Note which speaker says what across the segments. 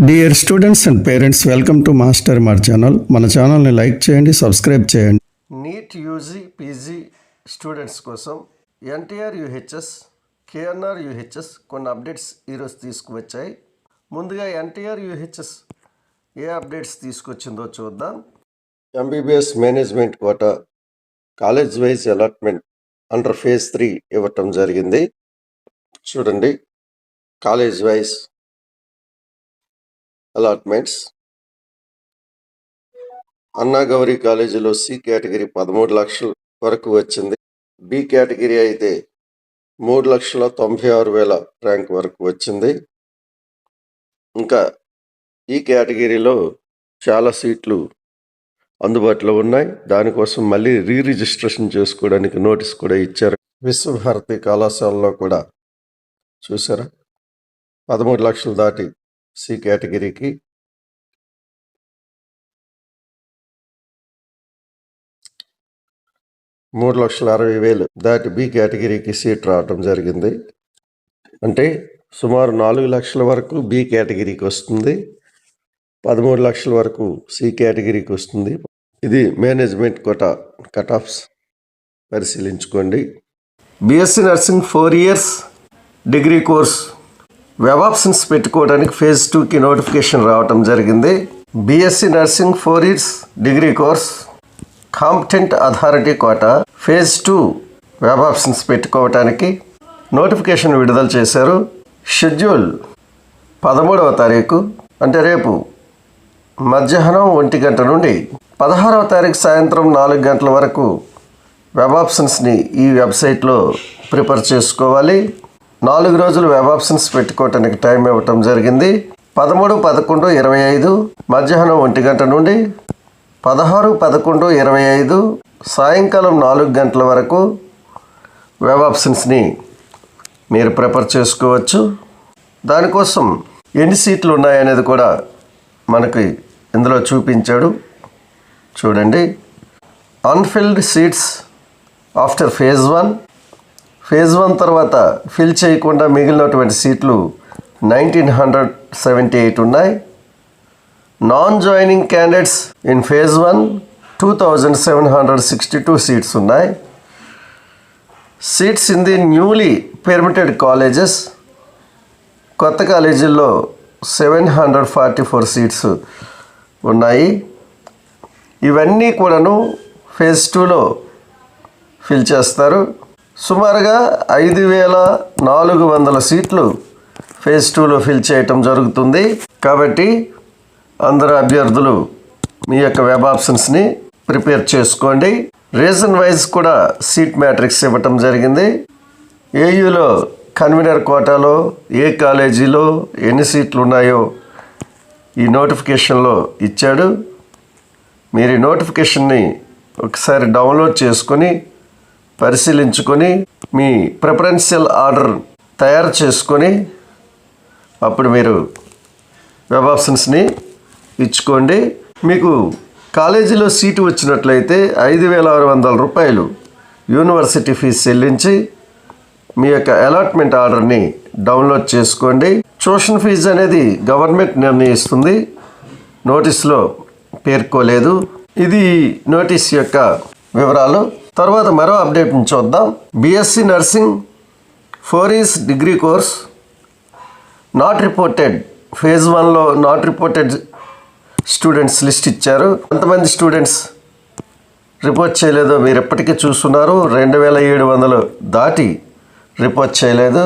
Speaker 1: Dear students and parents, welcome to master mart channel. మన ఛానల్ని like చేయండి, subscribe చేయండి.
Speaker 2: నీట్ యూజీ పీజీ స్టూడెంట్స్ కోసం ఎన్టీఆర్ యూహెచ్ఎస్, కేఎన్ఆర్ యూహెచ్ఎస్ కొన్ని updates ఈరోజు తీసుకువచ్చాయి. ముందుగా ఎన్టీఆర్ యూహెచ్ఎస్ ఏ అప్డేట్స్ తీసుకొచ్చిందో చూద్దాం. MBBS management quota college wise allotment under phase 3 ఇవ్వటం జరిగింది. చూడండి, కాలేజ్ వైజ్ అలాట్మెంట్స్. అన్నాగౌరి కాలేజీలో సి కేటగిరీ 13 లక్షల వరకు వచ్చింది. బి కేటగిరీ అయితే 3,96,000 ర్యాంక్ వరకు వచ్చింది. ఇంకా ఈ కేటగిరీలో చాలా సీట్లు అందుబాటులో ఉన్నాయి. దానికోసం మళ్ళీ రిజిస్ట్రేషన్ చేసుకోవడానికి నోటీస్ కూడా ఇచ్చారు. విశ్వభారతి కళాశాలలో కూడా చూసారా, 13 లక్షలు దాటి సి కేటగిరీకి, 3,60,000 దాటి బి కేటగిరీకి సీట్ రావటం జరిగింది. అంటే సుమారు 4 లక్షల వరకు బి కేటగిరీకి వస్తుంది, 13 లక్షల వరకు సి కేటగిరీకి వస్తుంది. ఇది మేనేజ్మెంట్ కోటా కట్ ఆఫ్స్ పరిశీలించుకోండి. BSc nursing 4 years degree course web options పెట్టుకోవడానికి ఫేజ్ 2కి నోటిఫికేషన్ రావటం జరిగింది. BSc nursing 4 years degree course competent authority quota phase 2 web options పెట్టుకోవటానికి నోటిఫికేషన్ విడుదల చేశారు. షెడ్యూల్ 13వ తారీఖు అంటే రేపు మధ్యాహ్నం 1 గంట నుండి 16వ తారీఖు సాయంత్రం 4 గంటల వరకు వెబ్ ఆప్షన్స్ని ఈ వెబ్సైట్లో ప్రిపేర్ చేసుకోవాలి. 4 రోజులు వెబ్ ఆప్షన్స్ పెట్టుకోవటానికి టైం ఇవ్వటం జరిగింది. 13-11-25 మధ్యాహ్నం 1 గంట నుండి 16-11-25 సాయంకాలం 4 గంటల వరకు వెబ్ ఆప్షన్స్ని మీరు ప్రిపేర్ చేసుకోవచ్చు. దానికోసం ఎన్ని సీట్లు ఉన్నాయనేది కూడా మనకి ఇందులో చూపించాడు. చూడండి, unfilled seats after phase 1. Phase 1 తర్వాత ఫిల్ చేయకుండా మిగిలినటువంటి సీట్లు 1,978 ఉన్నాయి. Non joining candidates in phase 1 2,762 seats ఉన్నాయి. Seats in the newly permitted colleges, కొత్త కాలేజీల్లో 744 సీట్స్ ఉన్నాయి. ఇవన్నీ కూడాను ఫేజ్ 2లో ఫిల్ చేస్తారు. సుమారుగా 5,400 సీట్లు ఫేజ్ 2లో ఫిల్ చేయటం జరుగుతుంది. కాబట్టి అందరు అభ్యర్థులు మీ యొక్క వెబ్ ఆప్షన్స్ని ప్రిపేర్ చేసుకోండి. రీజన్ వైజ్ కూడా సీట్ మ్యాట్రిక్స్ ఇవ్వటం జరిగింది. ఏయూలో కన్వీనర్ కోటాలో ఏ కాలేజీలో ఎన్ని సీట్లు ఉన్నాయో ఈ నోటిఫికేషన్లో ఇచ్చాడు. మీరు ఈ నోటిఫికేషన్ని ఒకసారి డౌన్లోడ్ చేసుకొని పరిశీలించుకొని మీ ప్రిఫరెన్షియల్ ఆర్డర్ తయారు చేసుకొని అప్పుడు మీరు వెబ్ ఆప్షన్స్ని ఇచ్చుకోండి. మీకు కాలేజీలో సీటు వచ్చినట్లయితే 5,600 రూపాయలు యూనివర్సిటీ ఫీజు చెల్లించి మీ యొక్క అలాట్మెంట్ ఆర్డర్ని డౌన్లోడ్ చేసుకోండి. ట్యూషన్ ఫీజు అనేది గవర్నమెంట్ నిర్ణయిస్తుంది, నోటీస్లో పేర్కోలేదు. ఇది నోటీస్ యొక్క వివరాలు. తర్వాత మరో అప్డేట్ని చూద్దాం. BSc nursing 4 years degree course not reported phase 1లో నాట్ రిపోర్టెడ్ స్టూడెంట్స్ లిస్ట్ ఇచ్చారు. ఎంతమంది స్టూడెంట్స్ రిపోర్ట్ చేయలేదో మీరు ఎప్పటికీ చూస్తున్నారు. 2,700 దాటి రిపోర్ట్ చేయలేదు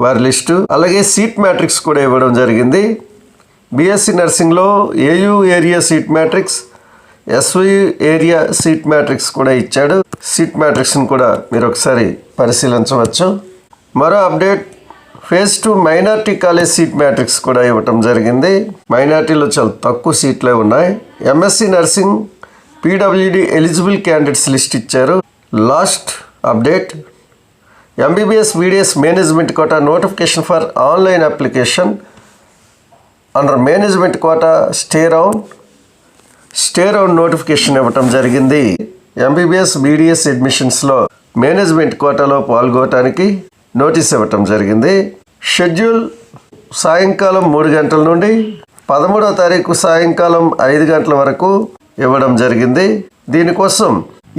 Speaker 2: వారి లిస్టు. అలాగే సీట్ మ్యాట్రిక్స్ కూడా ఇవ్వడం జరిగింది. బిఎస్సి నర్సింగ్లో AU area seat matrix, SV area seat matrix కూడా ఇచ్చాడు. సీట్ మ్యాట్రిక్స్ని కూడా మీరు ఒకసారి పరిశీలించవచ్చు. మరో update, phase 2 minority college seat matrix కూడా ఇవ్వటం జరిగింది. మైనార్టీలో చాలా తక్కువ సీట్లే ఉన్నాయి. MSc nursing PWD eligible candidates list ఇచ్చారు. Last update, MBBS BDS management quota notification for online application under management quota stay round notification ఇవ్వటం జరిగింది. ఎంబీబీఎస్ బీడీఎస్ అడ్మిషన్స్లో మేనేజ్మెంట్ కోటాలో పాల్గొనడానికి నోటీస్ ఇవ్వటం జరిగింది. షెడ్యూల్ సాయంకాలం 3 గంటల నుండి 13వ తారీఖు సాయంకాలం 5 గంటల వరకు ఇవ్వడం జరిగింది. దీనికోసం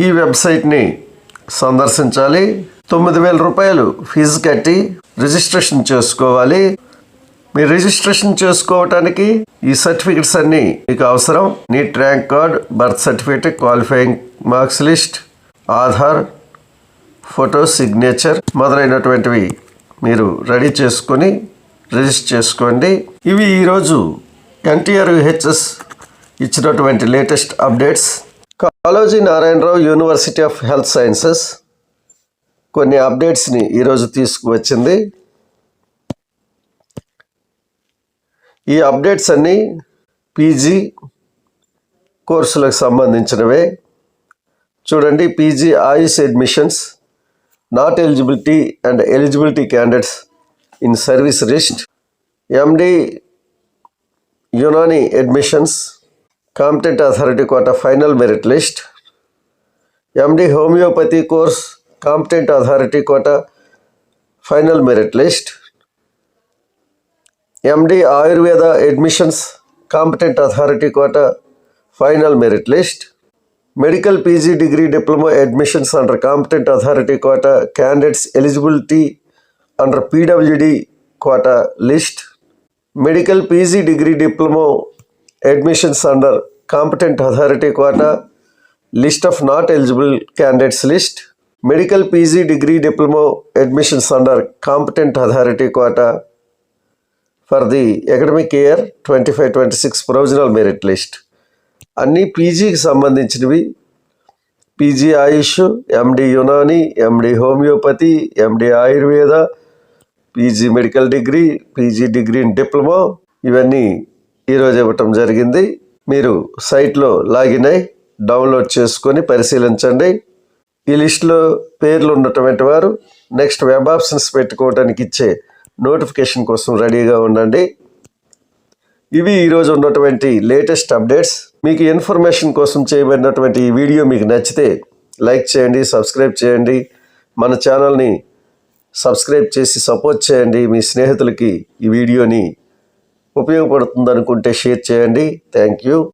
Speaker 2: ఈ వెబ్సైట్ని సందర్శించాలి. 9,000 రూపాయలు ఫీజు కట్టి రిజిస్ట్రేషన్ చేసుకోవాలి. మీరు రిజిస్ట్రేషన్ చేసుకోవటానికి ఈ సర్టిఫికెట్స్ అన్నీ మీకు అవసరం. NEET rank card, birth certificate, qualifying marks list, Aadhaar, photo, signature మొదలైనటువంటివి మీరు రెడీ చేసుకొని రిజిస్టర్ చేసుకోండి. ఇవి ఈరోజు NTRUHS ఇచ్చినటువంటి latest updates. Kaloji Narayana Rao university of health sciences కొన్ని అప్డేట్స్ని ఈరోజు తీసుకువచ్చింది. ఈ అప్డేట్స్ అన్నీ పీజీ కోర్సులకు సంబంధించినవే. చూడండి, PG AYUSH admissions, not eligibility and eligibility candidates in service list, MD Unani admissions, competent authority quota final merit list, MD homeopathy course competent authority quota final merit list, MD Ayurveda admissions competent authority quota final merit list, medical PG degree diploma admissions under competent authority quota candidates eligibility under PWD quota list, medical PG degree diploma admissions under competent authority quota list of not eligible candidates list, medical PG degree diploma admissions under competent authority quota for the academic year 25-26 provisional merit list. అన్నీ పీజీకి సంబంధించినవి. PG AYUSH, MD Unani, MD homeopathy, MD Ayurveda, PG medical degree, PG degree in diploma, ఇవన్నీ ఈరోజు ఇవ్వటం జరిగింది. మీరు సైట్లో login అయి డౌన్లోడ్ చేసుకొని పరిశీలించండి. ఈ లిస్టులో పేర్లు ఉన్నటువంటి వారు నెక్స్ట్ వెబ్ ఆప్షన్స్ పెట్టుకోవడానికి ఇచ్చే నోటిఫికేషన్ కోసం రెడీగా ఉండండి. ఇవి ఈరోజు ఉన్నటువంటి లేటెస్ట్ అప్డేట్స్. మీకు ఇన్ఫర్మేషన్ కోసం చేయబడినటువంటి ఈ వీడియో మీకు నచ్చితే లైక్ చేయండి, సబ్స్క్రైబ్ చేయండి. మన ఛానల్ని సబ్స్క్రైబ్ చేసి సపోర్ట్ చేయండి. మీ స్నేహితులకి ఈ వీడియోని ఉపయోగపడుతుంది అనుకుంటే షేర్ చేయండి. Thank you.